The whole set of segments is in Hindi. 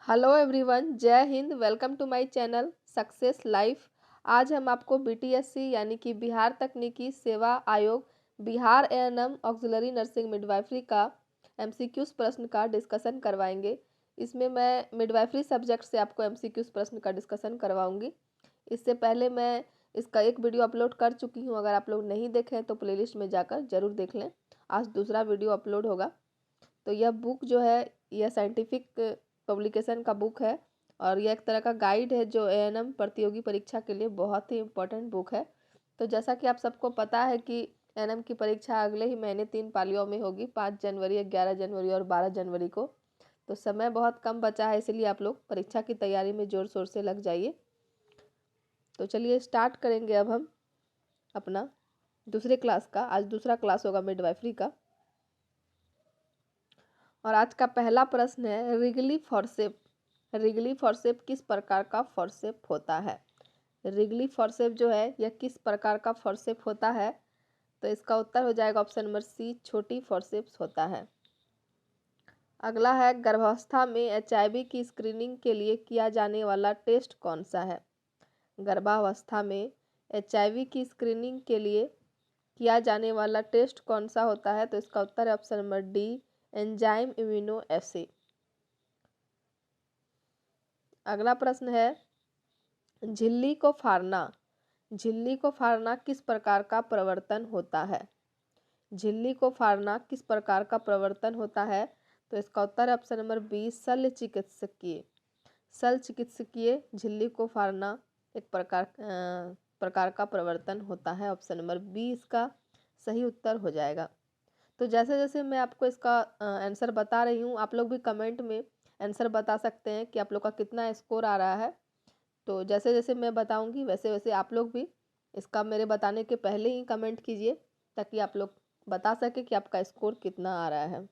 हेलो एवरीवन, जय हिंद। Welcome to my channel success life. आज हम आपको बीटीएससी यानी कि बिहार तकनीकी सेवा आयोग Bihar ANM auxiliary nursing midwifery का एमसीक्यूज प्रश्न का डिस्कशन करवाएंगे। इसमें मैं मिडवाइफरी सब्जेक्ट से आपको एमसीक्यूज प्रश्न का डिस्कशन करवाऊंगी। इससे पहले मैं इसका एक वीडियो अपलोड कर चुकी हूँ। अगर आप लोग नहीं देखें तो प्लेलिस्ट में जाकर जरूर देख लें। आज दूसरा वीडियो अपलोड होगा। तो यह बुक जो है यह साइंटिफिक पब्लिकेशन का बुक है और यह एक तरह का गाइड है जो एएनएम प्रतियोगी परीक्षा के लिए बहुत ही इम्पोर्टेंट बुक है। तो जैसा कि आप सबको पता है कि एएनएम की परीक्षा अगले ही महीने 3 पालियों में होगी, 5 जनवरी, 11 जनवरी और 12 जनवरी को। तो समय बहुत कम बचा है, इसलिए आप लोग परीक्षा की तैयारी में जोर शोर से लग जाइए। तो चलिए स्टार्ट करेंगे अब हम अपना दूसरे क्लास का। आज दूसरा क्लास होगा मिडवाइफरी का। और आज का पहला प्रश्न है, रिगली फॉरसेप। रिगली फॉरसेप किस प्रकार का फॉरसेप होता है? रिगली फॉरसेप जो है यह किस प्रकार का फॉरसेप होता है? तो इसका उत्तर हो जाएगा ऑप्शन नंबर सी, छोटी फॉरसेप्स होता है। अगला है, गर्भावस्था में एचआईवी की स्क्रीनिंग के लिए किया जाने वाला टेस्ट कौन सा है? गर्भावस्था में एचआईवी की स्क्रीनिंग के लिए किया जाने वाला टेस्ट कौन सा होता है? तो इसका उत्तर है option number D, enzyme immunoassay. अगला प्रश्न है, झिल्ली को फाड़ना। झिल्ली को फाड़ना किस प्रकार का प्रवर्तन होता है? झिल्ली को फाड़ना किस प्रकार का प्रवर्तन होता है? तो इसका उत्तर है ऑप्शन नंबर बी, शल्य चिकित्सकीय। शल्य चिकित्सकीय झिल्ली को फाड़ना एक प्रकार का प्रवर्तन होता है। ऑप्शन नंबर बी इसका सही उत्तर हो जाएगा। तो जैसे जैसे मैं आपको इसका आंसर बता रही हूँ, आप लोग भी कमेंट में आंसर बता सकते हैं कि आप लोग का कितना स्कोर आ रहा है। तो जैसे जैसे मैं बताऊंगी वैसे वैसे आप लोग भी इसका मेरे बताने के पहले ही कमेंट कीजिए, ताकि आप लोग बता सके कि आपका स्कोर कितना आ रहा है।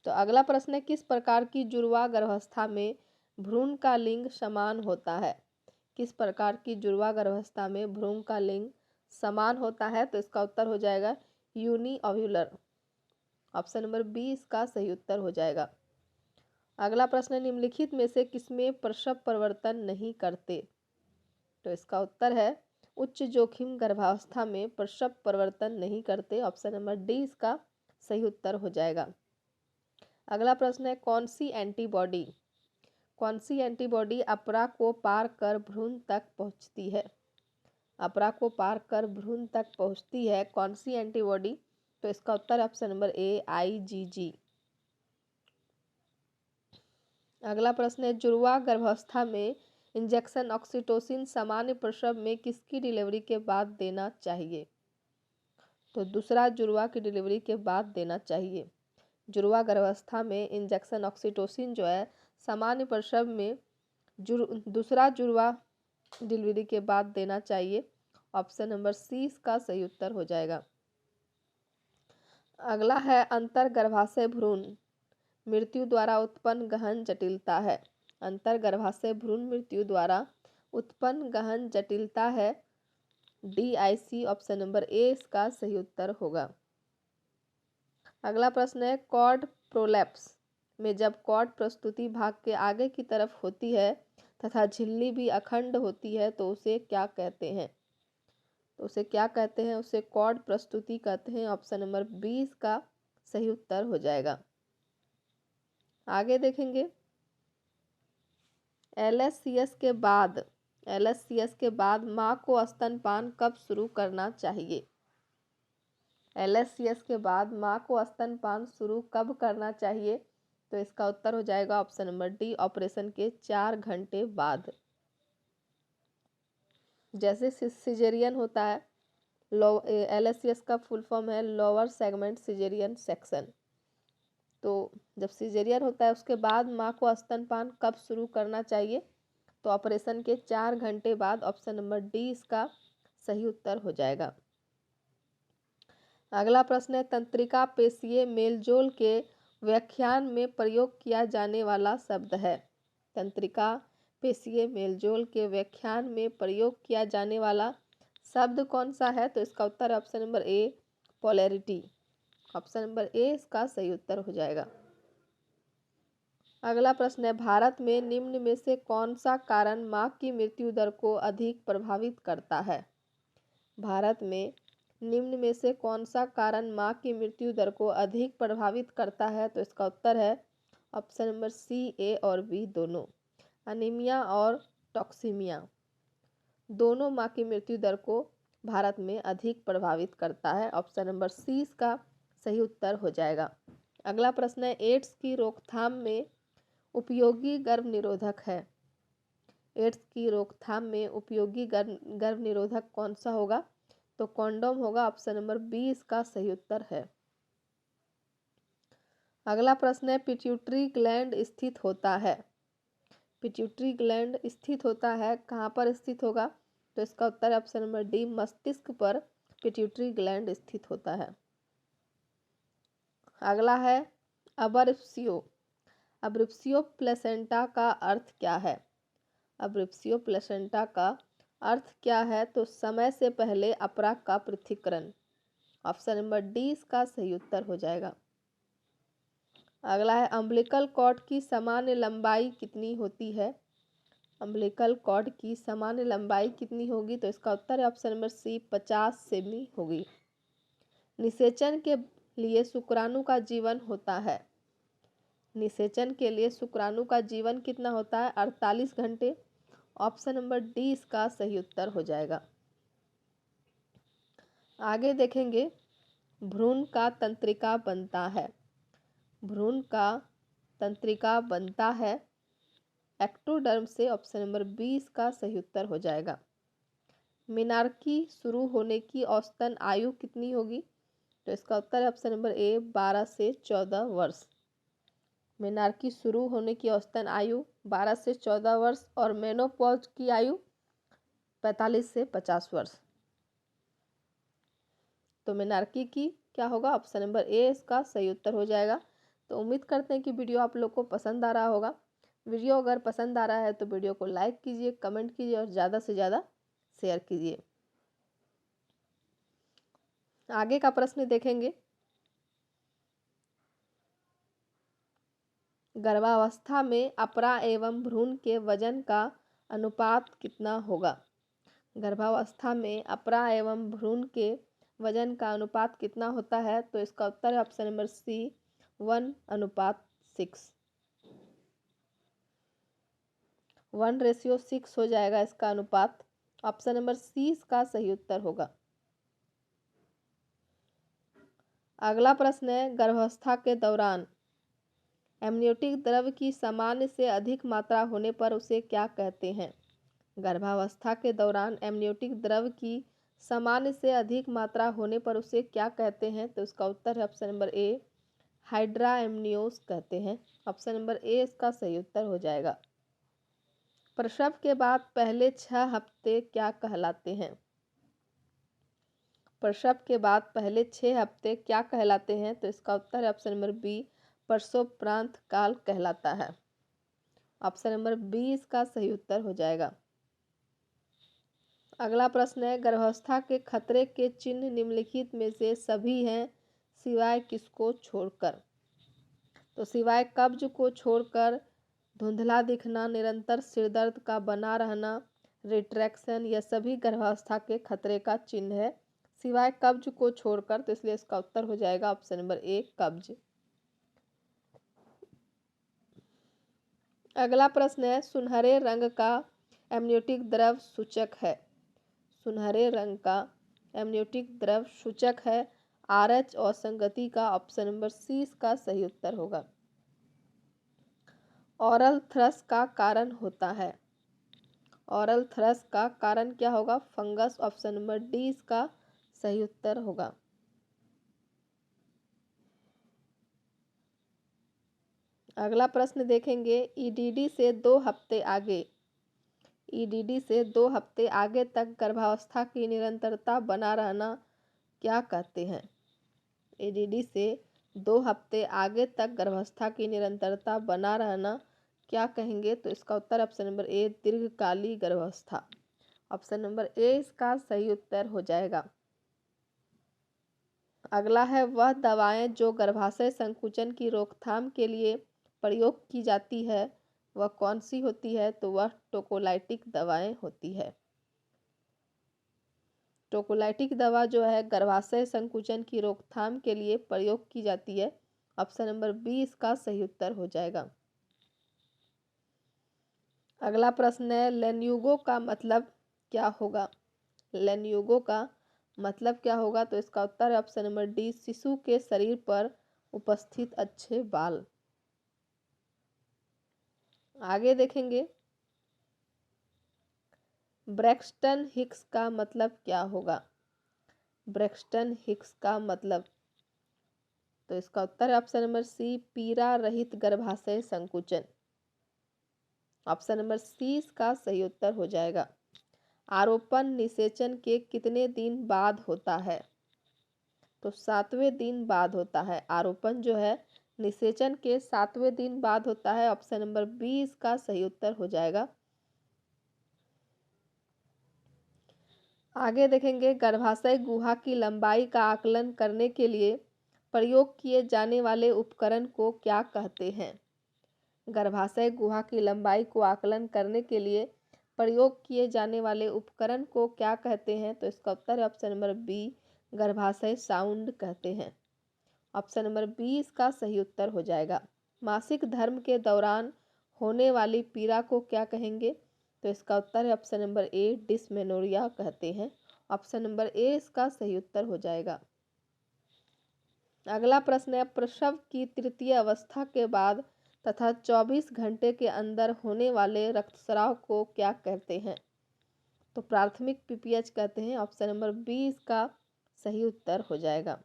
तो अगला प्रश्न है, किस प्रकार की जुड़वा गर्भावस्था में भ्रूण का लिंग समान होता है? किस प्रकार की जुड़वा गर्भावस्था में भ्रूण का लिंग समान होता है? तो इसका उत्तर हो जाएगा यूनिओव्यूलर। ऑप्शन नंबर बी इसका सही उत्तर हो जाएगा। अगला प्रश्न, निम्नलिखित में से किसमें प्रसव परिवर्तन नहीं करते? तो इसका उत्तर है उच्च जोखिम गर्भावस्था में प्रसव परिवर्तन नहीं करते। ऑप्शन नंबर डी इसका सही उत्तर हो जाएगा। अगला प्रश्न है, कौन सी एंटीबॉडी अपरा को पार कर भ्रूण तक पहुंचती है? अपरा को पार कर भ्रूण तक पहुंचती है कौन सी एंटीबॉडी? तो इसका उत्तर ऑप्शन नंबर ए, आईजीजी। अगला प्रश्न है, जुड़वा गर्भावस्था में इंजेक्शन ऑक्सीटोसिन सामान्य प्रसव में किसकी डिलीवरी के बाद देना चाहिए? तो दूसरा जुड़वा की डिलीवरी के बाद देना चाहिए। जुड़वा गर्भावस्था में इंजेक्शन ऑक्सीटोसिन जो है सामान्य प्रसव में दूसरा जुड़वा डिलीवरी के बाद देना चाहिए। ऑप्शन नंबर सी इसका सही उत्तर हो जाएगा। अगला है, अंतर गर्भाशय भ्रूण मृत्यु द्वारा उत्पन्न गहन जटिलता है। अंतर गर्भाशय भ्रूण मृत्यु द्वारा उत्पन्न गहन जटिलता है डीआईसी। ऑप्शन नंबर ए इसका सही उत्तर होगा। अगला प्रश्न है, कॉर्ड प्रोलैप्स में जब कॉर्ड प्रस्तुति भाग के आगे की तरफ होती है तथा झिल्ली भी अखंड होती है तो उसे क्या कहते हैं? तो उसे क्या कहते हैं? उसे कॉर्ड प्रस्तुति कहते हैं। ऑप्शन नंबर बी इसका सही उत्तर हो जाएगा। आगे देखेंगे, एलएससीएस के बाद माँ को स्तनपान कब शुरू करना चाहिए? एलएससीएस के बाद माँ को स्तनपान शुरू कब करना चाहिए? तो इसका उत्तर हो जाएगा ऑप्शन नंबर डी, ऑपरेशन के 4 घंटे बाद। जैसे सिजेरियन होता है, एलएससीएस का फुल फॉर्म है लोअर सेगमेंट सिजेरियन सेक्शन। तो जब सिजेरियन होता है उसके बाद माँ को स्तनपान कब शुरू करना चाहिए? तो ऑपरेशन के 4 घंटे बाद। ऑप्शन नंबर डी इसका सही उत्तर हो जाएगा। अगला प्रश्न है, तंत्रिका पेशीय मेलजोल के व्याख्यान में प्रयोग किया जाने वाला शब्द है। तंत्रिका पेशीय मेलजोल के व्याख्यान में प्रयोग किया जाने वाला शब्द कौन सा है? तो इसका उत्तर है option number A, polarity. Option number A इसका सही उत्तर हो जाएगा। अगला प्रश्न है, भारत में निम्न में से कौन सा कारण मां की मृत्यु दर को अधिक प्रभावित करता है? भारत में निम्न में से कौन सा कारण मां की मृत्यु दर को अधिक प्रभावित करता है? तो इसका उत्तर है ऑप्शन नंबर सी, ए और बी दोनों। अनीमिया और टॉक्सीमिया दोनों मां की मृत्यु दर को भारत में अधिक प्रभावित करता है। ऑप्शन नंबर सी इसका सही उत्तर हो जाएगा। अगला प्रश्न है, एड्स की रोकथाम में उपयोगी गर्भ निरोधक है। एड्स की रोकथाम में उपयोगी गर्भ निरोधक कौन सा होगा? तो कॉन्डोम होगा। ऑप्शन नंबर बी इसका सही उत्तर है। अगला प्रश्न है, पिट्यूटरी ग्लैंड स्थित होता है। पिट्यूटरी ग्लैंड स्थित होता है, कहाँ पर स्थित होगा? तो इसका उत्तर है ऑप्शन नंबर डी, मस्तिष्क पर पिट्यूटरी ग्लैंड स्थित होता है। अगला है, अबर्प्सियो। अबर्प्सियो प्लेसेंटा का अर्थ क्या है? अबर्प्सियो प्लेसेंटा का अर्थ क्या है? तो समय से पहले अपराग का पृथक्करण। ऑप्शन नंबर डी इसका सही उत्तर हो जाएगा। अगला है, अम्बिलिकल कॉर्ड की सामान्य लंबाई कितनी होती है? अम्बिलिकल कॉर्ड की सामान्य लंबाई कितनी होगी? तो इसका उत्तर है ऑप्शन नंबर सी, 50 सेमी होगी। निषेचन के लिए शुक्राणु का जीवन होता है। निषेचन के लिए शुक्राणु का जीवन कितना होता है? 48 घंटे। ऑप्शन नंबर डी इसका सही उत्तर हो जाएगा। आगे देखेंगे, भ्रूण का तंत्रिका बनता है। भ्रूण का तंत्रिका बनता है एक्टोडर्म से। ऑप्शन नंबर बी इसका सही उत्तर हो जाएगा। मेनार्की शुरू होने की औसतन आयु कितनी होगी? तो इसका उत्तर है ऑप्शन नंबर ए, 12 से 14 वर्ष। मेनार्की शुरू होने की औसतन आयु 12 से 14 वर्ष और मेनोपॉज की आयु 45 से 50 वर्ष। तो मेनार्की की क्या होगा? ऑप्शन नंबर ए इसका सही उत्तर हो जाएगा। तो उम्मीद करते हैं कि वीडियो आप लोग को पसंद आ रहा होगा। वीडियो अगर पसंद आ रहा है तो वीडियो को लाइक कीजिए, कमेंट कीजिए और ज़्यादा से ज़्यादा शेयर कीजिए। आगे का प्रश्न देखेंगे, गर्भावस्था में अपरा एवं भ्रूण के वजन का अनुपात कितना होगा? गर्भावस्था में अपरा एवं भ्रूण के वजन का अनुपात कितना होता है? तो इसका उत्तर है ऑप्शन नंबर सी, 1:6। 1:6 हो जाएगा इसका अनुपात। ऑप्शन नंबर सी इसका सही उत्तर होगा। अगला प्रश्न है, गर्भावस्था के दौरान एमनियोटिक द्रव की सामान्य से अधिक मात्रा होने पर उसे क्या कहते हैं? गर्भावस्था के दौरान एमनियोटिक द्रव की सामान्य से अधिक मात्रा होने पर उसे क्या कहते हैं? तो इसका उत्तर है ऑप्शन नंबर ए, हाइड्रा एमनियोस कहते हैं। ऑप्शन नंबर ए इसका सही उत्तर हो जाएगा। प्रसव के बाद पहले 6 हफ्ते क्या कहलाते हैं? प्रसव के बाद पहले 6 हफ्ते क्या कहलाते हैं? तो इसका उत्तर है ऑप्शन नंबर बी, प्रसवोपरांत काल कहलाता है। ऑप्शन नंबर बी इसका सही उत्तर हो जाएगा। अगला प्रश्न है, गर्भावस्था के खतरे के चिन्ह निम्नलिखित में से सभी हैं सिवाय किसको छोड़कर? तो सिवाय कब्ज को छोड़कर धुंधला दिखना, निरंतर सिरदर्द का बना रहना, रिट्रैक्शन, यह सभी गर्भावस्था के खतरे का चिन्ह है सिवाय कब्ज को छोड़कर। तो इसलिए इसका उत्तर हो जाएगा ऑप्शन नंबर ए, कब्ज। अगला प्रश्न है, सुनहरे रंग का एमनियोटिक द्रव सूचक है। सुनहरे रंग का एमनियोटिक द्रव सूचक है RH और संगति का। ऑप्शन नंबर सी इसका सही उत्तर होगा। ऑरल थ्रस का कारण होता है। ऑरल थ्रस का कारण क्या होगा? फंगस। ऑप्शन नंबर डी इसका सही उत्तर होगा। अगला प्रश्न देखेंगे, ईडीडी से 2 हफ्ते आगे, ईडीडी से 2 हफ्ते आगे तक गर्भावस्था की निरंतरता बना रहना क्या कहते हैं? ईडीडी से 2 हफ्ते आगे तक गर्भावस्था की निरंतरता बना रहना क्या कहेंगे? तो इसका उत्तर ऑप्शन नंबर ए, दीर्घकालीन गर्भावस्था। ऑप्शन नंबर ए इसका सही उत्तर हो जाएगा। अगला है, वह दवाएं जो गर्भाशय संकुचन की रोकथाम के लिए प्रयोग की जाती है वह कौन सी होती है? तो वह टोकोलाइटिक दवाएं होती है। टोकोलाइटिक दवा जो है गर्भाशय संकुचन की रोकथाम के लिए प्रयोग की जाती है। ऑप्शन नंबर बी इसका सही उत्तर हो जाएगा। अगला प्रश्न है, लेन्यूगो का मतलब क्या होगा? लेन्यूगो का मतलब क्या होगा? तो इसका उत्तर है ऑप्शन नंबर डी, शिशु के शरीर पर उपस्थित अच्छे बाल। आगे देखेंगे, ब्रैक्सटन हिक्स का मतलब क्या होगा? ब्रैक्सटन हिक्स का मतलब, तो इसका उत्तर है ऑप्शन नंबर सी, पीड़ा रहित गर्भाशय संकुचन। ऑप्शन नंबर सी इसका सही उत्तर हो जाएगा। आरोपण निषेचन के कितने दिन बाद होता है? तो 7वें दिन बाद होता है। आरोपण जो है निषेचन के 7वें दिन बाद होता है। ऑप्शन नंबर बी इसका सही उत्तर हो जाएगा। आगे देखेंगे, गर्भाशय गुहा की लंबाई का आकलन करने के लिए प्रयोग किए जाने वाले उपकरण को क्या कहते हैं? गर्भाशय गुहा की लंबाई को आकलन करने के लिए प्रयोग किए जाने वाले उपकरण को क्या कहते हैं? तो इसका उत्तर है ऑप्शन नंबर बी, गर्भाशय साउंड कहते हैं। ऑप्शन नंबर बी इसका सही उत्तर हो जाएगा। मासिक धर्म के दौरान होने वाली पीड़ा को क्या कहेंगे? तो इसका उत्तर है ऑप्शन नंबर ए, डिस्मेनोरिया कहते हैं। ऑप्शन नंबर ए इसका सही उत्तर हो जाएगा। अगला प्रश्न है, प्रसव की तृतीय अवस्था के बाद तथा 24 घंटे के अंदर होने वाले रक्तस्राव को क्या कहते हैं? तो प्राथमिक पीपीएच कहते हैं। ऑप्शन नंबर बी इसका सही उत्तर हो जाएगा।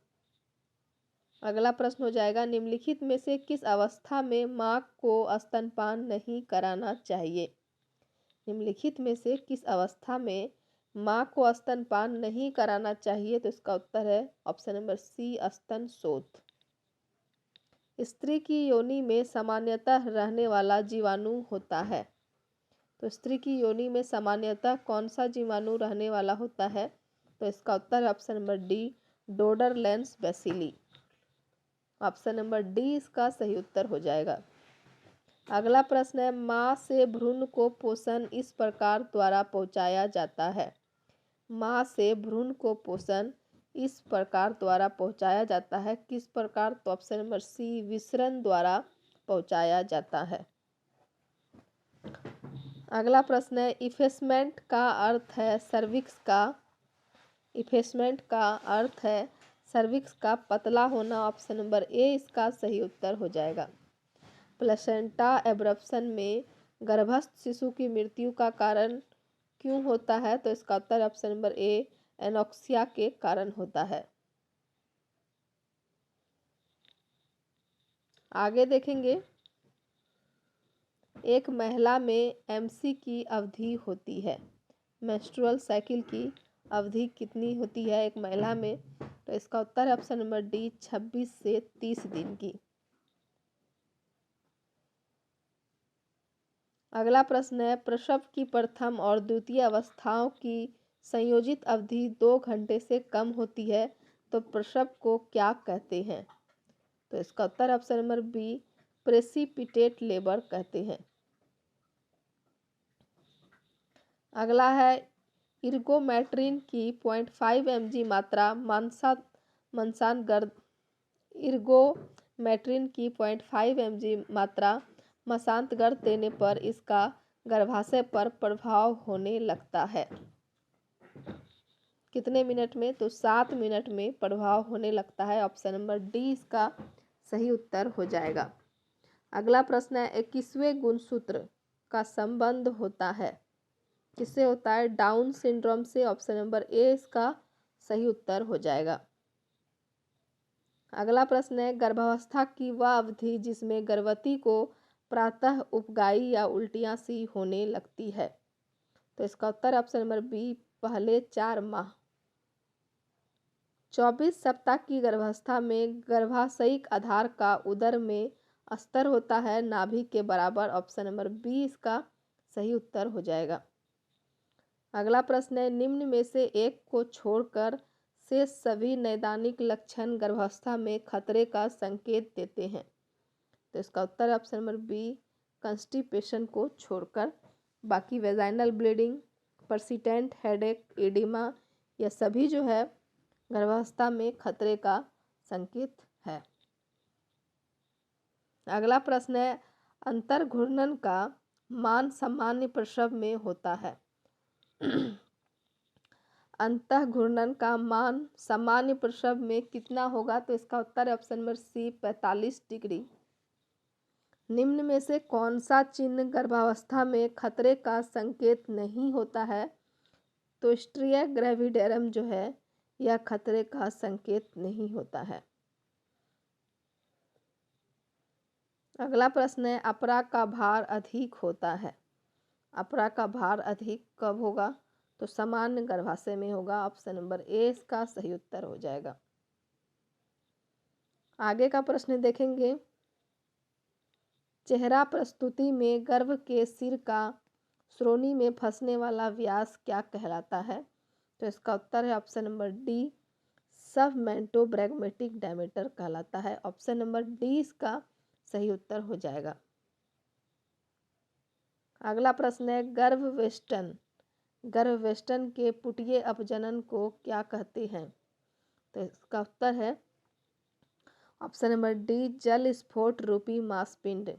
अगला प्रश्न हो जाएगा, निम्नलिखित में से किस अवस्था में मां को स्तनपान नहीं कराना चाहिए? निम्नलिखित में से किस अवस्था में मां को स्तनपान नहीं कराना चाहिए? तो इसका उत्तर है ऑप्शन नंबर सी, स्तन शोथ। स्त्री की योनि में सामान्यतः रहने वाला जीवाणु होता है। तो स्त्री की योनि में सामान्यतः कौन सा जीवाणु रहने वाला होता है? तो इसका उत्तर है option number D, Doderlein's bacilli. Option number D इसका सही उत्तर हो जाएगा। अगला प्रश्न है, मां से भ्रूण को पोषण इस प्रकार द्वारा पहुंचाया जाता है। मां से भ्रूण को पोषण इस प्रकार द्वारा पहुंचाया जाता है। किस प्रकार? तो ऑप्शन नंबर सी, विसरण द्वारा पहुंचाया जाता है। अगला प्रश्न है, इफेसमेंट का अर्थ है सर्विक्स का, इफेसमेंट का अर्थ है सर्विक्स का पतला होना। ऑप्शन नंबर ए इसका सही उत्तर हो जाएगा। प्लेसेंटा एब्रप्शन में गर्भस्थ शिशु की मृत्यु का कारण क्यों होता है? तो इसका उत्तर ऑप्शन नंबर ए, एनोक्सिया के कारण होता है। आगे देखेंगे, एक महिला में एमसी की अवधि होती है। मेंस्ट्रुअल साइकिल की अवधि कितनी होती है एक महिला में? तो इसका उत्तर है ऑप्शन नंबर डी, 26 से 30 दिन की। अगला प्रश्न है, प्रसव की प्रथम और द्वितीय अवस्थाओं की संयोजित अवधि 2 घंटे से कम होती है तो प्रसव को क्या कहते हैं? तो इसका उत्तर option number B, precipitate labour कहते हैं। अगला है, इर्गोमेट्रिन की 0.5 mg मात्रा मंसान गर्द इर्गोमेट्रिन की 0.5 mg मात्रा मसांत गर्द देने पर इसका गर्भाशय पर प्रभाव होने लगता है। कितने मिनट में? तो 7 मिनट में प्रभाव होने लगता है। ऑप्शन नंबर डी इसका सही उत्तर हो जाएगा। अगला प्रश्न है, 21वें गुणसूत्र का संबंध होता है, किससे होता है? डाउन सिंड्रोम से। ऑप्शन नंबर ए इसका सही उत्तर हो जाएगा। अगला प्रश्न है, गर्भावस्था की वह अवधि जिसमें गर्भवती को प्रातः उपगाई या उल्टियां सी होने लगती है। तो इसका उत्तर ऑप्शन नंबर बी, पहले 4 माह। 24 सप्ताह की गर्भावस्था में गर्भाशयिक आधार का उदर में स्तर होता है नाभि के बराबर। ऑप्शन नंबर बी इसका सही उत्तर हो जाएगा। अगला प्रश्न है, निम्न में से एक को छोड़कर शेष सभी नैदानिक लक्षण गर्भावस्था में खतरे का संकेत देते हैं। तो इसका उत्तर है ऑप्शन नंबर बी, कंस्टिपेशन को छोड़कर। बाकी vaginal bleeding, persistent headache, oedema, यह सभी जो है गर्भावस्था में खतरे का संकेत है। अगला प्रश्न है, अंतर घूर्णन का मान सामान्य प्रसव में होता है। अंतः घूर्णन का मान सामान्य प्रसव में कितना होगा? तो इसका उत्तर है ऑप्शन नंबर सी, 45 डिग्री। निम्न में से कौन सा चिन्ह गर्भावस्था में खतरे का संकेत नहीं होता है? तो स्ट्रिया ग्रेविडेरम जो है यह खतरे का संकेत नहीं होता है। अगला प्रश्न है, अपरा का भार अधिक होता है। अपरा का भार अधिक कब होगा? तो सामान्य गर्भाशय में होगा। ऑप्शन नंबर ए इसका सही उत्तर हो जाएगा। आगे का प्रश्न देखेंगे, चेहरा प्रस्तुति में गर्भ के सिर का श्रोणि में फंसने वाला व्यास क्या कहलाता है? तो इसका उत्तर है ऑप्शन नंबर डी, सबमेंटोब्रैगमेटिक डायमीटर कहलाता है। ऑप्शन नंबर डी इसका सही उत्तर हो जाएगा। अगला प्रश्न है, गर्भवेष्टन के पुटीय अपजनन को क्या कहते हैं? तो इसका उत्तर है ऑप्शन नंबर डी, जल स्फोट रूपी मांसपिंड।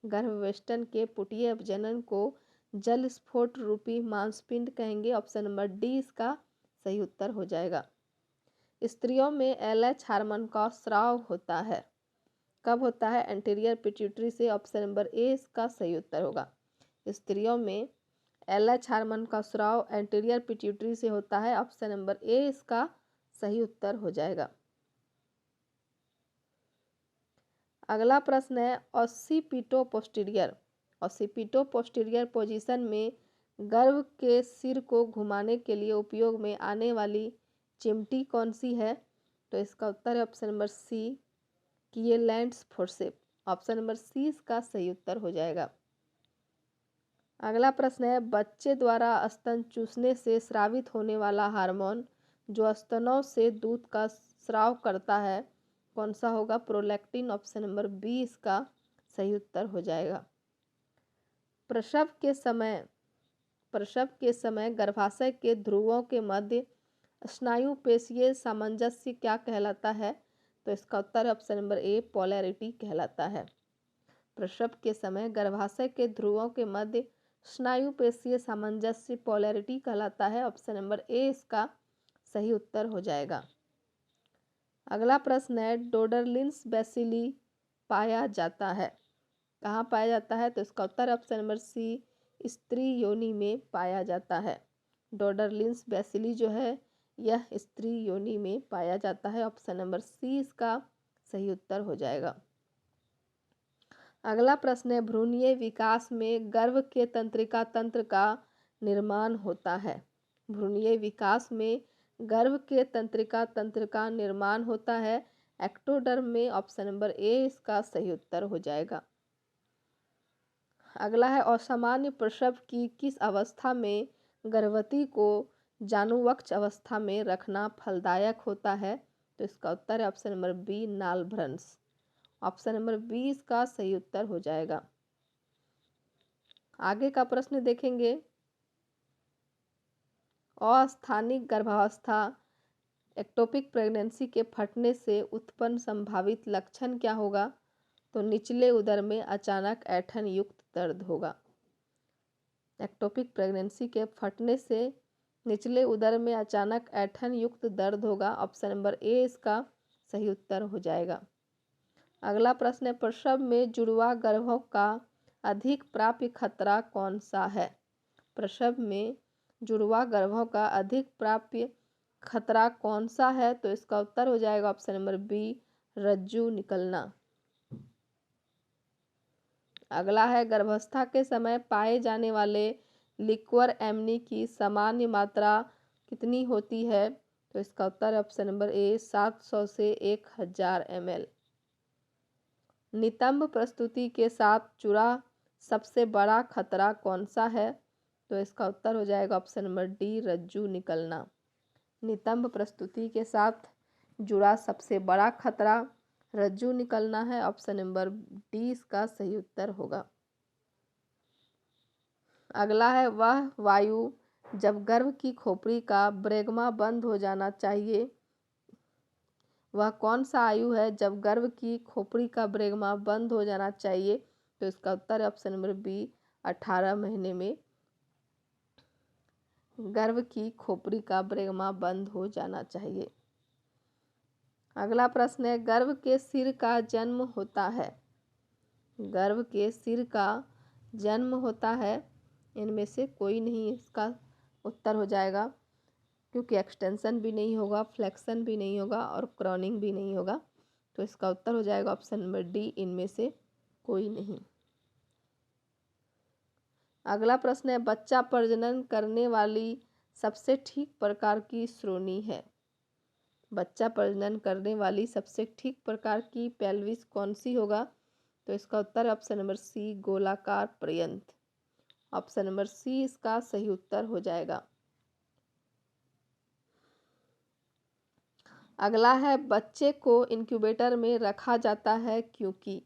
गर्भवेष्टन के पुटीय अपजनन को जल स्फोट रूपी मांसपिंड कहेंगे। ऑप्शन नंबर डी इसका सही उत्तर हो जाएगा। स्त्रियों में LH हार्मोन का स्राव होता है, कब होता है? एंटीरियर पिट्यूटरी से। ऑप्शन नंबर ए इसका सही उत्तर होगा। स्त्रियों में LH हार्मोन का स्राव एंटीरियर पिट्यूटरी से होता है। ऑप्शन नंबर ए इसका सही उत्तर हो जाएगा। अगला प्रश्न है, ऑसिपिटो पोस्टीरियर पोजीशन में गर्भ के सिर को घुमाने के लिए उपयोग में आने वाली चिमटी कौन सी है? तो इसका उत्तर है option number C, Kielland's forceps. Option number C इसका सही उत्तर हो जाएगा। अगला प्रश्न है, बच्चे द्वारा स्तन चूसने से स्रावित होने वाला हार्मोन जो स्तनों से दूध का स्राव करता है कौन सा होगा? प्रोलैक्टिन। ऑप्शन नंबर बी इसका सही उत्तर हो जाएगा। प्रसव के समय गर्भाशय के ध्रुवों के मध्य स्नायु पेशीय सामंजस्य क्या कहलाता है? तो इसका उत्तर है ऑप्शन नंबर ए, पोलैरिटी कहलाता है। प्रसव के समय गर्भाशय के ध्रुवों के मध्य स्नायु पेशीय सामंजस्य पोलैरिटी कहलाता है। ऑप्शन नंबर ए इसका सही उत्तर हो जाएगा। अगला प्रश्न है, डोडरलिन्स बैसिली पाया जाता है, कहाँ पाया जाता है? तो इसका उत्तर ऑप्शन नंबर सी, स्त्री योनि में पाया जाता है। डोडरलिन्स बैसिली जो है यह स्त्री योनि में पाया जाता है। ऑप्शन नंबर सी इसका सही उत्तर हो जाएगा। अगला प्रश्न है, भ्रूणीय विकास में गर्भ के तंत्रिका तंत्र का निर्माण होता है। भ्रूणीय विकास में गर्भ के तंत्रिका तंत्र का निर्माण होता है एक्टोडर्म में। ऑप्शन नंबर ए इसका सही उत्तर हो जाएगा। अगला है, असामान्य प्रसव की किस अवस्था में गर्भवती को जानुवक्ष अवस्था में रखना फलदायक होता है? तो इसका उत्तर है ऑप्शन नंबर बी, नालभ्रंश। ऑप्शन नंबर बी इसका सही उत्तर हो जाएगा। आगे का प्रश्न देखेंगे, अस्थानिक गर्भावस्था एक्टोपिक प्रेगनेंसी के फटने से उत्पन्न संभावित लक्षण क्या होगा? तो निचले उदर में अचानक ऐंठन युक्त दर्द होगा। एक्टोपिक प्रेगनेंसी के फटने से निचले उदर में अचानक ऐंठन युक्त दर्द होगा। ऑप्शन नंबर ए इसका सही उत्तर हो जाएगा। अगला प्रश्न है, प्रसव में जुड़वा गर्भों का अधिक प्राप्य खतरा कौन सा है? प्रसव में जुड़वा गर्भों का अधिक प्राप्य खतरा कौन सा है? तो इसका उत्तर हो जाएगा ऑप्शन नंबर बी, रज्जु निकलना। अगला है, गर्भावस्था के समय पाए जाने वाले लिक्वर एमनी की सामान्य मात्रा कितनी होती है? तो इसका उत्तर है ऑप्शन नंबर ए, 700 से 1000 ml। नितंब प्रस्तुति के साथ जुड़ा सबसे बड़ा खतरा कौन सा है? तो इसका उत्तर हो जाएगा ऑप्शन नंबर डी, रज्जु निकलना। नितंब प्रस्तुति के साथ जुड़ा सबसे बड़ा खतरा रज्जू निकलना है। ऑप्शन नंबर डी इसका सही उत्तर होगा। अगला है, वह वायु जब गर्भ की खोपड़ी का ब्रेगमा बंद हो जाना चाहिए, वह कौन सा आयु है जब गर्भ की खोपड़ी का ब्रेगमा बंद हो जाना चाहिए? तो इसका उत्तर है ऑप्शन नंबर बी, 18 महीने में गर्भ की खोपड़ी का ब्रेगमा बंद हो जाना चाहिए। अगला प्रश्न है, गर्भ के सिर का जन्म होता है, गर्भ के सिर का जन्म होता है, इनमें से कोई नहीं इसका उत्तर हो जाएगा, क्योंकि एक्सटेंशन भी नहीं होगा, फ्लेक्शन भी नहीं होगा और क्रॉनिंग भी नहीं होगा। तो इसका उत्तर हो जाएगा ऑप्शन नंबर डी, इनमें से कोई नहीं। अगला प्रश्न है, बच्चा प्रजनन करने वाली सबसे ठीक प्रकार की श्रोणि है, बच्चा प्रजनन करने वाली सबसे ठीक प्रकार की पेल्विस कौन सी होगा? तो इसका उत्तर है ऑप्शन नंबर सी, गोलाकार पर्यंत। ऑप्शन नंबर सी इसका सही उत्तर हो जाएगा। अगला है, बच्चे को इंक्यूबेटर में रखा जाता है क्योंकि,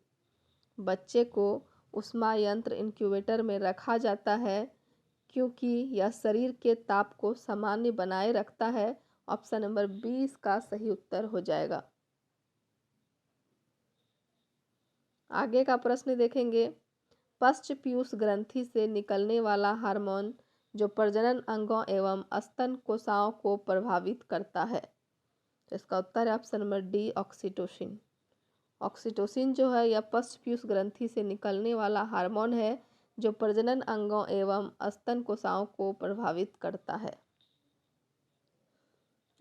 बच्चे को ऊष्मा यंत्र इंक्यूबेटर में रखा जाता है क्योंकि यह शरीर के ताप को सामान्य बनाए रखता है। ऑप्शन नंबर बी इसका सही उत्तर हो जाएगा। आगे का प्रश्न देखेंगे, पश्च पीयूष ग्रंथि से निकलने वाला हार्मोन जो प्रजनन अंगों एवं स्तन कोशिकाओं को प्रभावित करता है। तो इसका उत्तर है option number D, oxytocin. Oxytocin जो है यह पश्च पीयूष ग्रंथि से निकलने वाला हार्मोन है जो प्रजनन अंगों एवं स्तन कोशिकाओं को प्रभावित करता है।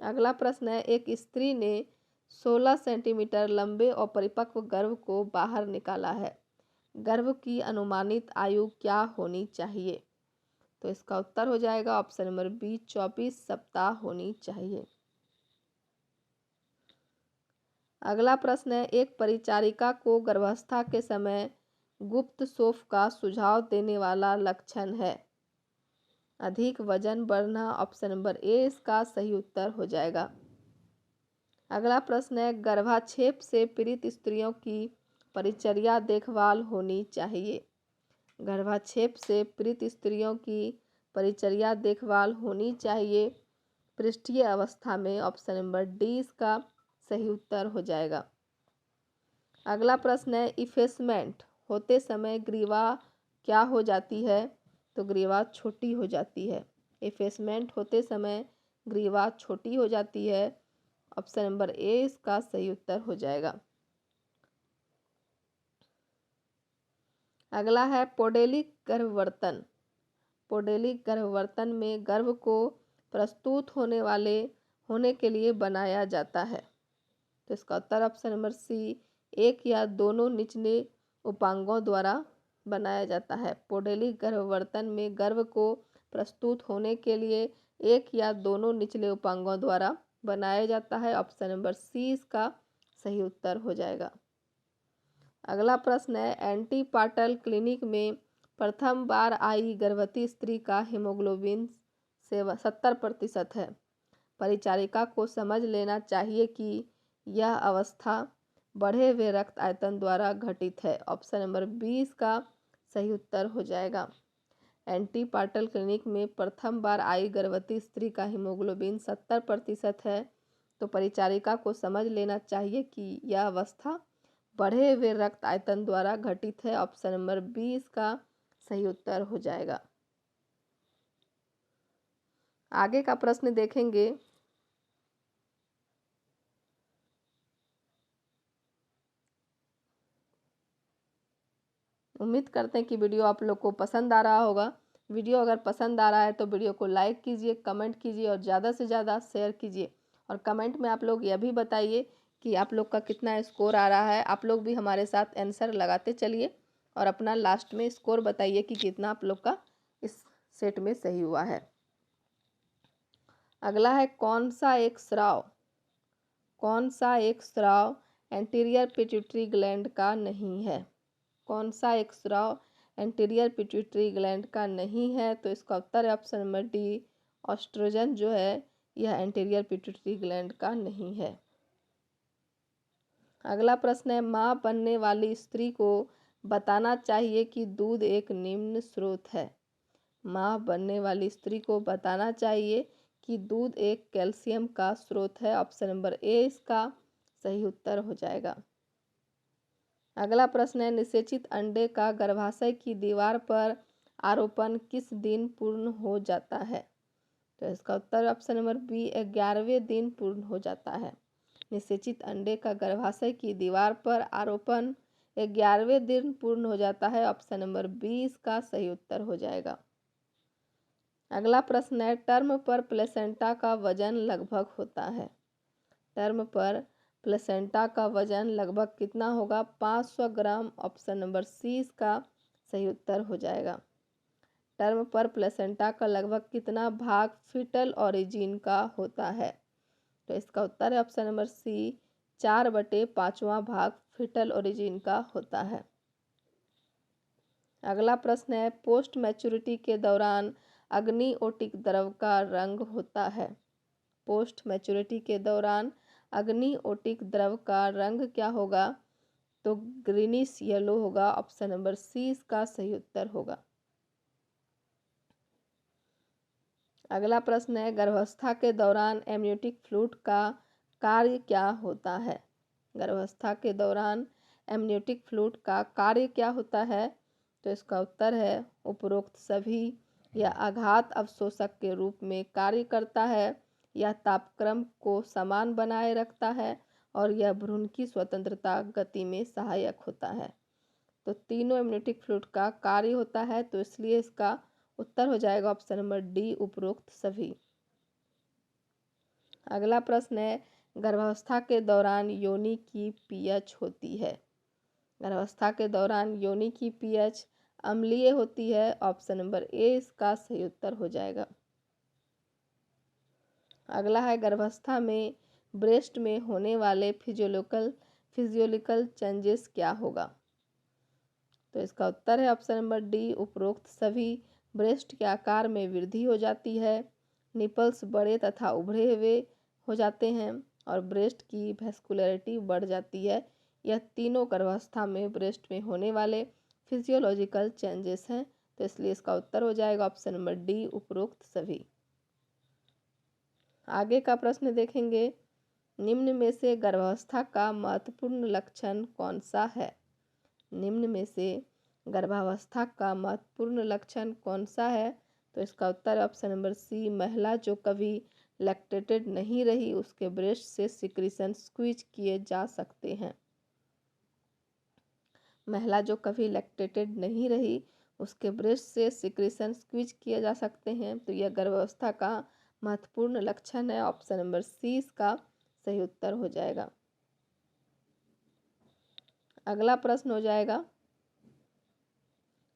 अगला प्रश्न है, एक स्त्री ने 16 सेंटीमीटर लंबे और परिपक्व गर्भ को बाहर निकाला है, गर्भ की अनुमानित आयु क्या होनी चाहिए? तो इसका उत्तर हो जाएगा ऑप्शन नंबर बी, 24 सप्ताह होनी चाहिए। अगला प्रश्न है, एक परिचारिका को गर्भावस्था के समय गुप्त शोफ का सुझाव देने वाला लक्षण है, अधिक वजन बढ़ना। ऑप्शन नंबर ए इसका सही उत्तर हो जाएगा। अगला प्रश्न है, गर्भाक्षेप से पीड़ित स्त्रियों की परिचर्या देखभाल होनी चाहिए, गर्भाक्षेप से पीड़ित स्त्रियों की परिचर्या देखभाल होनी चाहिए पृष्ठीय अवस्था में। ऑप्शन नंबर डी इसका सही उत्तर हो जाएगा। अगला प्रश्न है, इफेसमेंट होते समय ग्रीवा क्या हो जाती है? तो ग्रीवा छोटी हो जाती है। इफेसमेंट होते समय ग्रीवा छोटी हो जाती है। ऑप्शन नंबर ए इसका सही उत्तर हो जाएगा। अगला है, पोडेलिक गर्भवर्तन, पोडेलिक गर्भवर्तन में गर्भ को प्रस्तुत होने के लिए बनाया जाता है। तो इसका उत्तर ऑप्शन नंबर सी, एक या दोनों निचले उपांगों द्वारा बनाया जाता है। पोडेलिक गर्भवर्तन में गर्भ को प्रस्तुत होने के लिए एक या दोनों निचले उपांगों द्वारा बनाया जाता है। ऑप्शन नंबर सी इसका सही उत्तर हो जाएगा। अगला प्रश्न है, एंटीपार्टल क्लिनिक में प्रथम बार आई गर्भवती स्त्री का हीमोग्लोबिन 70% है, परिचारिका को समझ लेना चाहिए कि यह अवस्था बढ़े हुए रक्त आयतन द्वारा घटित है। ऑप्शन नंबर बी इसका सही उत्तर हो जाएगा। एंटीपार्टल क्लिनिक में प्रथम बार आई गर्भवती स्त्री का हीमोग्लोबिन 70% है, तो परिचारिका को समझ लेना चाहिए कि यह अवस्था बढ़े हुए रक्त आयतन द्वारा घटित है। ऑप्शन नंबर बी इसका सही उत्तर हो जाएगा। आगे का प्रश्न देखेंगे, उम्मीद करते हैं कि वीडियो आप लोग को पसंद आ रहा होगा। वीडियो अगर पसंद आ रहा है तो वीडियो को लाइक कीजिए, कमेंट कीजिए और ज़्यादा से ज़्यादा शेयर कीजिए। और कमेंट में आप लोग यह भी बताइए कि आप लोग का कितना स्कोर आ रहा है। आप लोग भी हमारे साथ आंसर लगाते चलिए और अपना लास्ट में स्कोर बताइए कि कितना आप लोग का इस सेट में सही हुआ है। अगला है, कौन सा एक स्राव एंटीरियर पिट्यूटरी ग्लैंड का नहीं है? कौन सा एक स्राव एंटीरियर पिट्यूटरी ग्लैंड का नहीं है? तो इसका उत्तर है ऑप्शन नंबर डी, ऑस्ट्रोजन जो है यह एंटीरियर पिट्यूटरी ग्लैंड का नहीं है। अगला प्रश्न है, माँ बनने वाली स्त्री को बताना चाहिए कि दूध एक निम्न स्रोत है। माँ बनने वाली स्त्री को बताना चाहिए कि दूध एक कैल्शियम का स्रोत है। ऑप्शन नंबर ए इसका सही उत्तर हो जाएगा। अगला प्रश्न है, निषेचित अंडे का गर्भाशय की दीवार पर आरोपण किस दिन पूर्ण हो जाता है? तो इसका उत्तर ऑप्शन नंबर बी 11वें दिन पूर्ण हो जाता है। निषेचित अंडे का गर्भाशय की दीवार पर आरोपण 11वें दिन पूर्ण हो जाता है। ऑप्शन नंबर बी इसका सही उत्तर हो जाएगा। अगला प्रश्न है, टर्म पर प्लेसेंटा का वजन लगभग होता है। टर्म पर प्लेसेंटा का वजन लगभग कितना होगा? 500 ग्राम। ऑप्शन नंबर सी इसका सही उत्तर हो जाएगा। टर्म पर प्लेसेंटा का लगभग कितना भाग फीटल ओरिजिन का होता है? तो इसका उत्तर है ऑप्शन नंबर सी 4/5वां भाग फीटल ओरिजिन का होता है। अगला प्रश्न है, पोस्ट मैच्योरिटी के दौरान अग्निओटिक द्रव का रंग होता है। पोस्ट मैच्योरिटी के दौरान अग्निओटिक द्रव का रंग क्या होगा? तो ग्रीनिश येलो होगा। ऑप्शन नंबर सी इसका सही उत्तर होगा। अगला प्रश्न है, गर्भावस्था के दौरान एमनियोटिक फ्लूइड का कार्य क्या होता है? गर्भावस्था के दौरान एमनियोटिक फ्लूइड का कार्य क्या होता है? तो इसका उत्तर है उपरोक्त सभी। यह आघात अवशोषक के रूप में कार्य करता है, यह तापक्रम को समान बनाए रखता है और यह भ्रूण की स्वतंत्रता गति में सहायक होता है। तो तीनों एमनियोटिक फ्लूइड का कार्य होता है, तो इसलिए इसका उत्तर हो जाएगा ऑप्शन नंबर डी उपरोक्त सभी। अगला प्रश्न है, गर्भावस्था के दौरान योनि की पीएच होती है। गर्भावस्था के दौरान योनि की पीएच अम्लीय होती है। ऑप्शन नंबर ए इसका सही उत्तर हो जाएगा। अगला है, गर्भावस्था में ब्रेस्ट में होने वाले फिजियोलॉजिकल चेंजेस क्या होगा? तो इसका उत्तर है ऑप्शन नंबर डी उपरोक्त सभी। ब्रेस्ट के आकार में वृद्धि हो जाती है, निपल्स बड़े तथा उभरे हुए हो जाते हैं और ब्रेस्ट की वैस्कुलरिटी बढ़ जाती है। यह तीनों गर्भावस्था में ब्रेस्ट में होने वाले फिजियोलॉजिकल चेंजेस हैं, तो इसलिए इसका उत्तर हो जाएगा ऑप्शन नंबर डी उपरोक्त सभी। आगे का प्रश्न देखेंगे, निम्न में से गर्भावस्था का महत्वपूर्ण लक्षण कौन सा है? निम्न में से गर्भावस्था का महत्वपूर्ण लक्षण कौन सा है? तो इसका उत्तर ऑप्शन नंबर सी, महिला जो कभी लैक्टेटेड नहीं रही उसके ब्रेस्ट से सिक्रीशन स्क्वीज किए जा सकते हैं। महिला जो कभी लैक्टेटेड नहीं रही उसके ब्रेस्ट से सिक्रीशन स्क्वीज किए जा सकते हैं, तो यह गर्भावस्था का महत्वपूर्ण लक्षण है। ऑप्शन नंबर सी इसका सही उत्तर हो जाएगा। अगला प्रश्न हो जाएगा,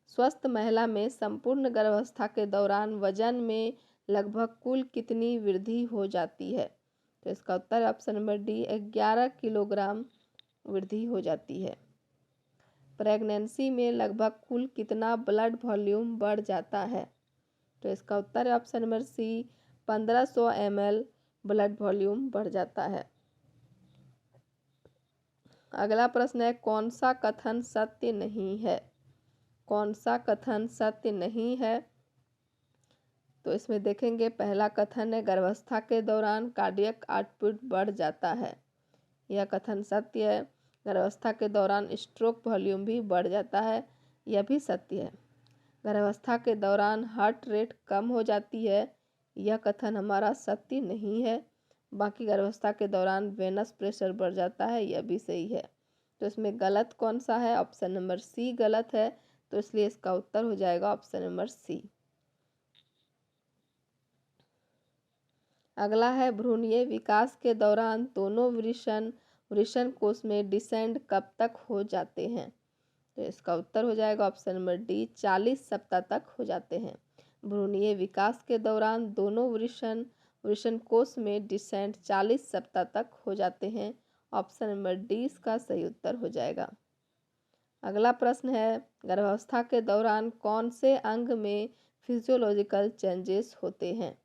स्वस्थ महिला में संपूर्ण गर्भावस्था के दौरान वजन में लगभग कुल कितनी वृद्धि हो जाती है? तो इसका उत्तर ऑप्शन नंबर डी 11 किलोग्राम वृद्धि हो जाती है। प्रेगनेंसी में लगभग कुल कितना ब्लड वॉल्यूम बढ़ जाता है? तो इसका उत्तर है option number C 1500 ml blood volume बढ़ जाता है। अगला प्रश्न है, कौन सा कथन सत्य नहीं है? कौन सा कथन सत्य नहीं है? तो इसमें देखेंगे, पहला कथन है गर्भावस्था के दौरान कार्डियक आउटपुट बढ़ जाता है, यह कथन सत्य है। गर्भावस्था के दौरान स्ट्रोक वॉल्यूम भी बढ़ जाता है, यह भी सत्य है। गर्भावस्था के दौरान हार्ट रेट कम हो जाती है, यह कथन हमारा सत्य नहीं है। बाकी गर्भावस्था के दौरान वेनस प्रेशर बढ़ जाता है, यह भी सही है। तो इसमें गलत कौन सा है? ऑप्शन नंबर सी गलत है, तो इसलिए इसका उत्तर हो जाएगा ऑप्शन नंबर सी। अगला है, भ्रूणीय विकास के दौरान दोनों वृषण कोष में डिसेंड कब तक हो जाते हैं? तो इसका उत्तर हो जाएगा ऑप्शन नंबर डी 40 सप्ताह तक हो जाते हैं। भ्रूणीय विकास के दौरान दोनों वृषण कोष में डिसेंड 40 सप्ताह तक हो जाते हैं। ऑप्शन नंबर डी इसका सही उत्तर हो जाएगा। अगला प्रश्न है, गर्भावस्था के दौरान कौन से अंग में फिजियोलॉजिकल चेंजेस होते हैं?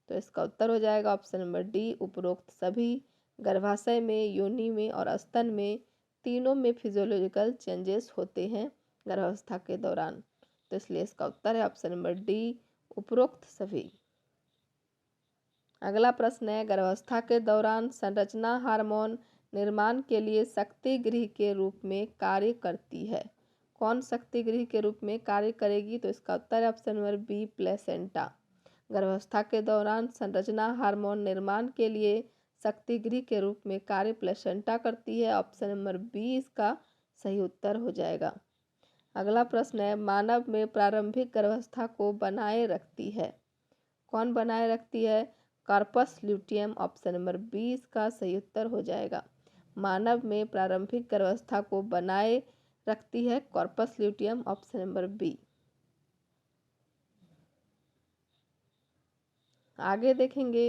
तो इसका उत्तर हो जाएगा ऑप्शन नंबर डी उपरोक्त सभी। गर्भाशय में, योनि में और स्तन में, तीनों में फिजियोलॉजिकल चेंजेस होते हैं गर्भावस्था के दौरान। तो इसलिए इसका उत्तर है ऑप्शन नंबर डी, उपरोक्त सभी। अगला प्रश्न है, गर्भावस्था के दौरान संरचना हार्मोन निर्माण के लिए शक्ति गृह के रूप में कार्य करती है। कौन शक्ति गृह के रूप में कार्य करेगी? तो इसका उत्तर है ऑप्शन नंबर बी, प्लेसेंटा। गर्भावस्था के दौरान संरचना हार्मोन निर्माण के लिए शक्ति गृह के रूप में कार्य प्लेसेंटा करती है। ऑप्शन नंबर बी इसका सही उत्तर हो जाएगा। अगला प्रश्न है, मानव में प्रारंभिक गर्भावस्था को बनाए रखती है। कौन बनाए रखती है? Corpus luteum. Option number B इसका सही उत्तर हो जाएगा। मानव में प्रारंभिक गर्भावस्था को बनाए रखती है corpus luteum. Option number B. आगे देखेंगे,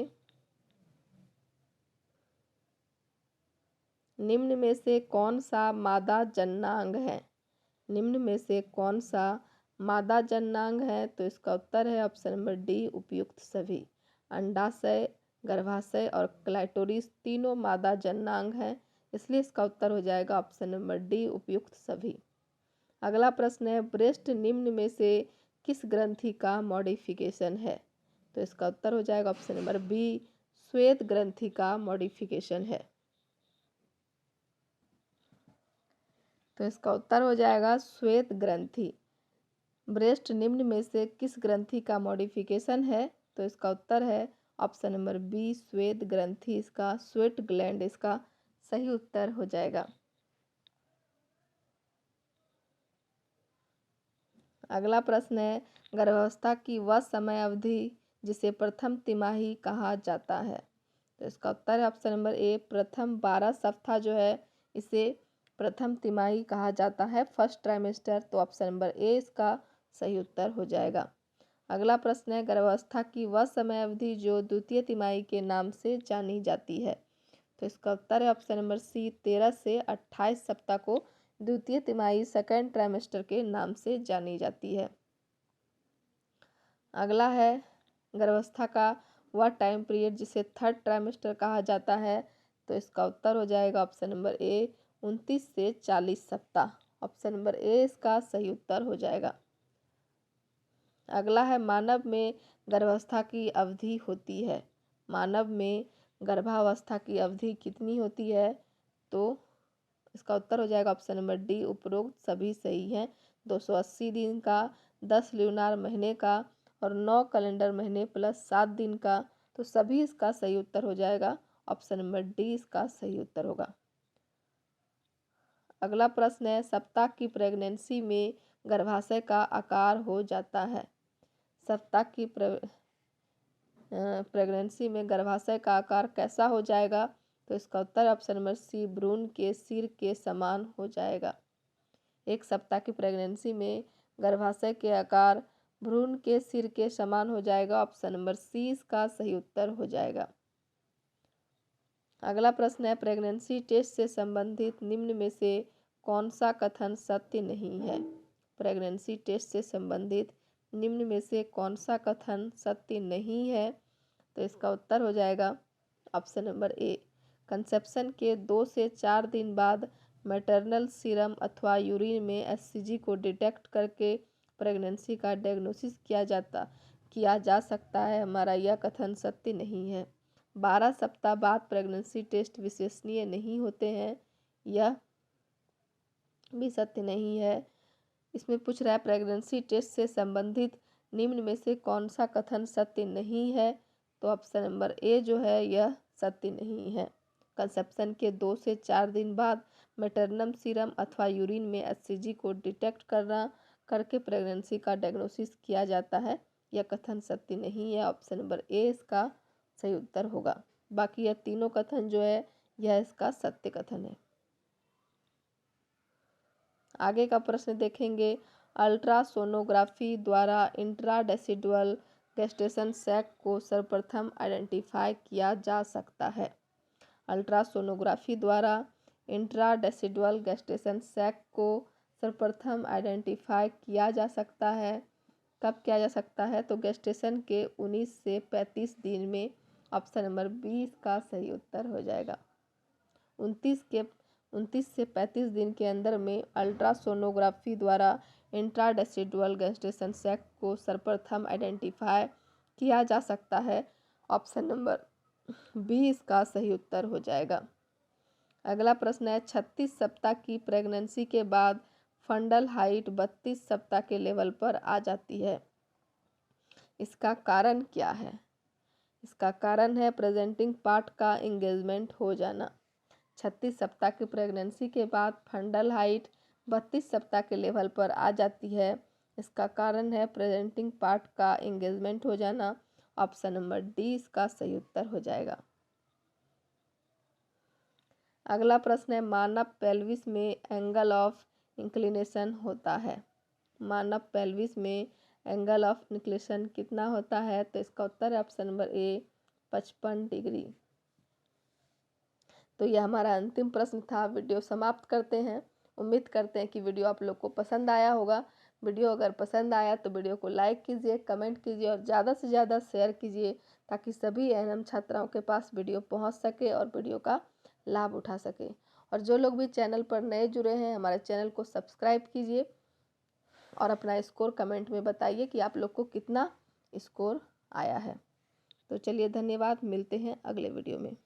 निम्न में से कौन सा मादा जननांग है? निम्न में से कौन सा मादा जननांग है? तो इसका उत्तर है ऑप्शन नंबर डी, उपयुक्त सभी। अंडाशय, गर्भाशय और क्लाइटोरिस तीनों मादा जननांग हैं, इसलिए इसका उत्तर हो जाएगा ऑप्शन नंबर डी, उपयुक्त सभी। अगला प्रश्न है, ब्रेस्ट निम्न में से किस ग्रंथि का मॉडिफिकेशन है? तो इसका उत्तर हो जाएगा ऑप्शन नंबर बी, श्वेत ग्रंथि का मॉडिफिकेशन है। तो इसका उत्तर हो जाएगा श्वेत ग्रंथि। ब्रेस्ट निम्न में से किस ग्रंथि का मॉडिफिकेशन है? तो इसका उत्तर है ऑप्शन नंबर बी, श्वेत ग्रंथि। इसका स्वेट ग्लैंड इसका सही उत्तर हो जाएगा। अगला प्रश्न है, गर्भावस्था की वह समय अवधि जिसे प्रथम तिमाही कहा जाता है। तो इसका उत्तर है ऑप्शन नंबर ए, प्रथम 12 सप्ताह जो है इसे प्रथम तिमाही कहा जाता है, फर्स्ट ट्राइमेस्टर। तो ऑप्शन नंबर ए इसका सही उत्तर हो जाएगा। अगला प्रश्न है, गर्भावस्था की वह समय अवधि जो द्वितीय तिमाही के नाम से जानी जाती है। तो इसका उत्तर है ऑप्शन नंबर सी, 13 से 28 सप्ताह को द्वितीय तिमाही सेकेंड ट्राइमेस्टर के नाम से जानी जाती है। अगला है, गर्भावस्था का वह टाइम पीरियड जिसे थर्ड ट्राइमेस्टर कहा जाता है। तो इसका उत्तर हो जाएगा ऑप्शन नंबर ए, 29 से 40 सप्ताह। ऑप्शन नंबर ए इसका सही उत्तर हो जाएगा। अगला है, मानव में गर्भावस्था की अवधि होती है। मानव में गर्भावस्था की अवधि कितनी होती है? तो इसका उत्तर हो जाएगा ऑप्शन नंबर डी, उपरोक्त सभी सही हैं। 280 दिन का, 10 ल्यूनार महीने का और 9 कैलेंडर महीने प्लस 7 दिन का। तो सभी इसका सही उत्तर हो जाएगा। ऑप्शन नंबर डी इसका सही उत्तर होगा। अगला प्रश्न है, सप्ताह की प्रेगनेंसी में गर्भाशय का आकार हो जाता है। सप्ताह की प्रेगनेंसी में गर्भाशय का आकार कैसा हो जाएगा? तो इसका उत्तर ऑप्शन नंबर सी, भ्रूण के सिर के समान हो जाएगा। एक सप्ताह की प्रेगनेंसी में गर्भाशय के आकार भ्रूण के सिर के समान हो जाएगा। ऑप्शन नंबर सी इसका सही उत्तर हो जाएगा। अगला प्रश्न है, प्रेगनेंसी टेस्ट से संबंधित निम्न में से कौन सा कथन सत्य नहीं है? प्रेगनेंसी टेस्ट से संबंधित निम्न में से कौन सा कथन सत्य नहीं है? तो इसका उत्तर हो जाएगा ऑप्शन नंबर ए, कंसेप्शन के 2 से 4 दिन बाद मैटरनल सीरम अथवा यूरिन में एचसीजी को डिटेक्ट करके प्रेगनेंसी का डायग्नोसिस किया जा सकता है। हमारा यह कथन सत्य नहीं है। 12 सप्ताह बाद प्रेगनेंसी टेस्ट विश्वसनीय नहीं होते हैं, यह भी सत्य नहीं है। इसमें पूछ रहा है, प्रेगनेंसी टेस्ट से संबंधित निम्न में से कौन सा कथन सत्य नहीं है? तो ऑप्शन नंबर ए जो है यह सत्य नहीं है। कंसेप्शन के 2 से 4 दिन बाद मैटरनल सीरम अथवा यूरिन में एचसीजी को डिटेक्ट करके प्रेगनेंसी का डायग्नोसिस किया जाता है, यह कथन सत्य नहीं है। ऑप्शन नंबर ए इसका सही उत्तर होगा। बाकी यह तीनों कथन जो है यह इसका सत्य कथन है। आगे का प्रश्न देखेंगे, अल्ट्रासोनोग्राफी द्वारा इंट्राडेसिडुअल गेस्टेशन सैक को सर्वप्रथम आइडेंटिफाई किया जा सकता है। अल्ट्रासोनोग्राफी द्वारा इंट्राडेसिडुअल गेस्टेशन सैक को सर्वप्रथम आइडेंटिफाई किया जा सकता है। कब किया जा सकता है? तो गेस्टेशन के 19 से 35 दिन में। ऑप्शन नंबर बी इसका सही उत्तर हो जाएगा। 29 से 35 दिन के अंदर में अल्ट्रासोनोग्राफी द्वारा इंट्राडेसिडुअल गैस्ट्रेशन सैक को सर्वप्रथम आइडेंटिफाई किया जा सकता है। ऑप्शन नंबर बी इसका सही उत्तर हो जाएगा। अगला प्रश्न है 36 सप्ताह की प्रेगनेंसी के बाद फंडल हाइट 32 सप्ताह के लेवल पर आ जाती है, इसका कारण क्या है? इसका कारण है प्रेजेंटिंग पार्ट का एंगेजमेंट हो जाना। 36 सप्ताह की प्रेगनेंसी के बाद फंडल हाइट 32 सप्ताह के लेवल पर आ जाती है, इसका कारण है प्रेजेंटिंग पार्ट का एंगेजमेंट हो जाना। ऑप्शन नंबर डी इसका सही उत्तर हो जाएगा। अगला प्रश्न है मानव पेल्विस में एंगल ऑफ इंक्लिनेशन होता है। मानव पेल्विस में एंगल ऑफ इंक्लिनेशन कितना होता है? तो इसका उत्तर है ऑप्शन नंबर ए 55 डिग्री। तो यह हमारा अंतिम प्रश्न था। वीडियो समाप्त करते हैं। उम्मीद करते हैं कि वीडियो आप लोग को पसंद आया होगा। वीडियो अगर पसंद आया तो वीडियो को लाइक कीजिए, कमेंट कीजिए और ज़्यादा से ज़्यादा शेयर कीजिए ताकि सभी एएनएम छात्राओं के पास वीडियो पहुंच सके और वीडियो का लाभ उठा सके। और जो लोग भी चैनल पर नए जुड़े हैं हमारे चैनल को सब्सक्राइब कीजिए और अपना स्कोर कमेंट में बताइए कि आप लोग को कितना स्कोर आया है। तो चलिए धन्यवाद, मिलते हैं अगले वीडियो में।